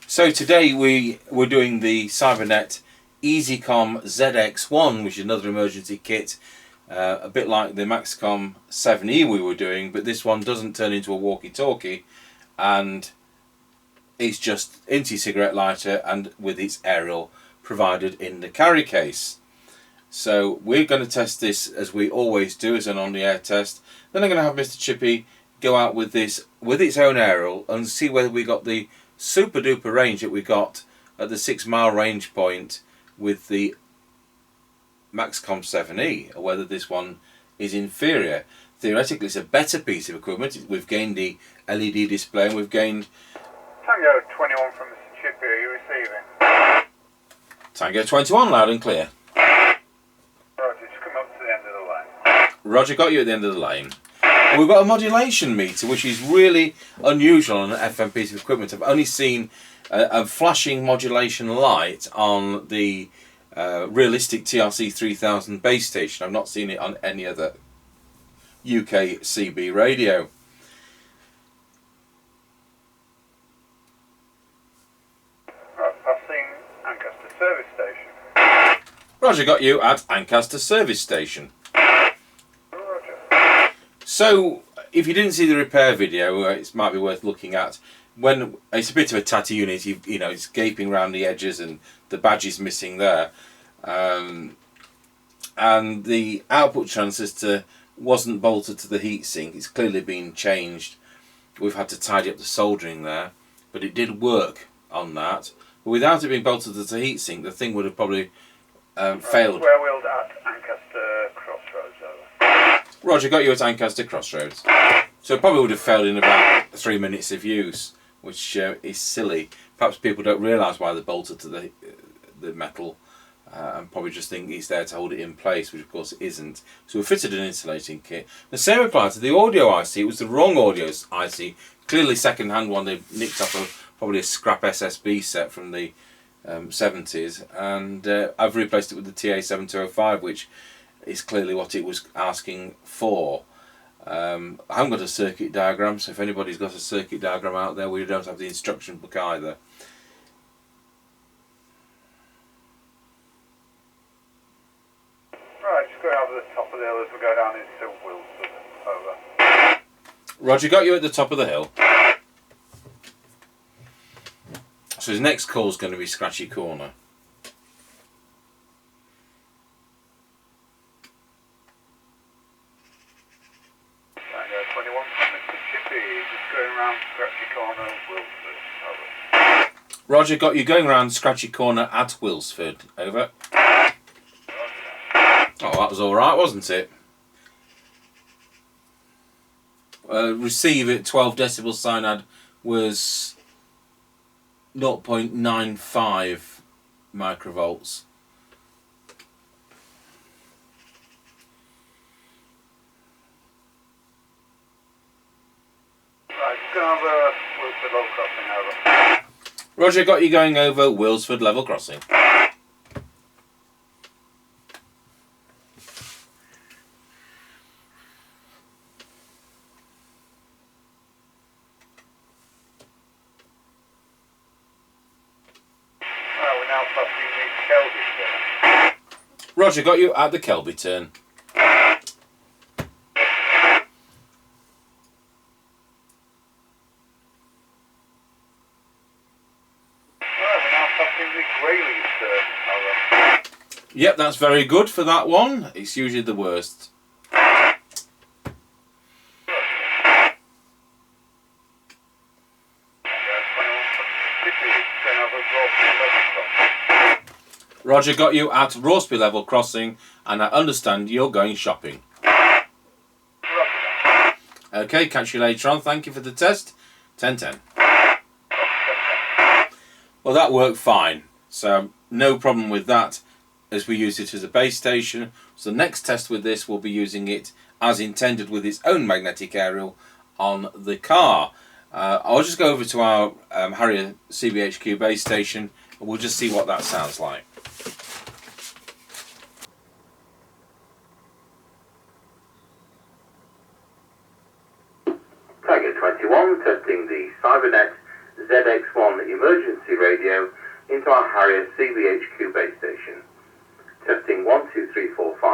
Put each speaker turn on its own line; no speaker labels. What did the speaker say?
So today we're doing the Cybernet EasyCom ZX1, which is another emergency kit, a bit like the Maxcom 7E we were doing, but this one doesn't turn into a walkie-talkie, and it's just anti-cigarette lighter and with its aerial provided in the carry case. So we're going to test this as we always do as an on-the-air test. Then I'm going to have Mr. Chippie go out with this with its own aerial and see whether we got the super duper range that we got at the 6 mile range point with the Maxcom 7E, or whether this one is inferior. Theoretically it's a better piece of equipment. We've gained the LED display and we've gained...
Tango 21 from Mr. Chippie, are you receiving?
Tango 21, loud and clear.
Roger, just come up to the end of the lane.
Roger, got you at the end of the lane. We've got a modulation meter, which is really unusual on an FM piece of equipment. I've only seen a flashing modulation light on the realistic TRC 3000 base station. I've not seen it on any other UK CB radio.
I've seen Ancaster service station.
Roger, got you at Ancaster service station. So, if you didn't see the repair video, it might be worth looking at. When it's a bit of a tatty unit, you know, it's gaping around the edges and the badge is missing there, and the output transistor wasn't bolted to the heatsink. It's clearly been changed. We've had to tidy up the soldering there, but it did work on that. But without it being bolted to the heatsink, the thing would have probably failed.
Square wheeled at Ancaster Crossroads, over.
Roger, got you at Ancaster Crossroads. So it probably would have failed in about 3 minutes of use, which is silly. Perhaps people don't realise why they're bolted to the metal and probably just think it's there to hold it in place, which of course it isn't. So we fitted an insulating kit. The same applied to the audio IC. It was the wrong audio IC, clearly second-hand one. They nicked off probably a scrap SSB set from the 70s, and I've replaced it with the TA7205, which is clearly what it was asking for. I haven't got a circuit diagram, so if anybody's got a circuit diagram out there, we don't have the instruction book either.
Right, just going over the top of the hill as we go down into Wilson, over.
Roger, got you at the top of the hill. So his next call is going to be Scratchy Corner.
Tango 21 from Mr. Chippie, just going around Scratchy Corner, Wilson, over.
Roger, got you going round Scratchy Corner at Wilsford, over. Oh, that was alright, wasn't it? Receive at 12 decibel cyanide was 0.95 microvolts.
Right, just going over Wilson Level Crossing, over.
Roger, got you going over Wilsford Level Crossing.
We're now passing the Kelby turn.
Roger, got you at the Kelby turn.
We're now passing the Grayleys turn, over.
Yep, that's very good for that one. It's usually the worst. Roger, got you at Rorsby Level Crossing, and I understand you're going shopping. Okay, catch you later on. Thank you for the test. 10-10. Well, that worked fine, so no problem with that, as we use it as a base station. So the next test with this, we'll be using it as intended with its own magnetic aerial on the car. I'll just go over to our Harrier CBHQ base station and we'll just see what that sounds like.
Tiger 21 testing the Cybernet ZX1 emergency Harrier CBHQ base station. Testing 1 2 3 4 5.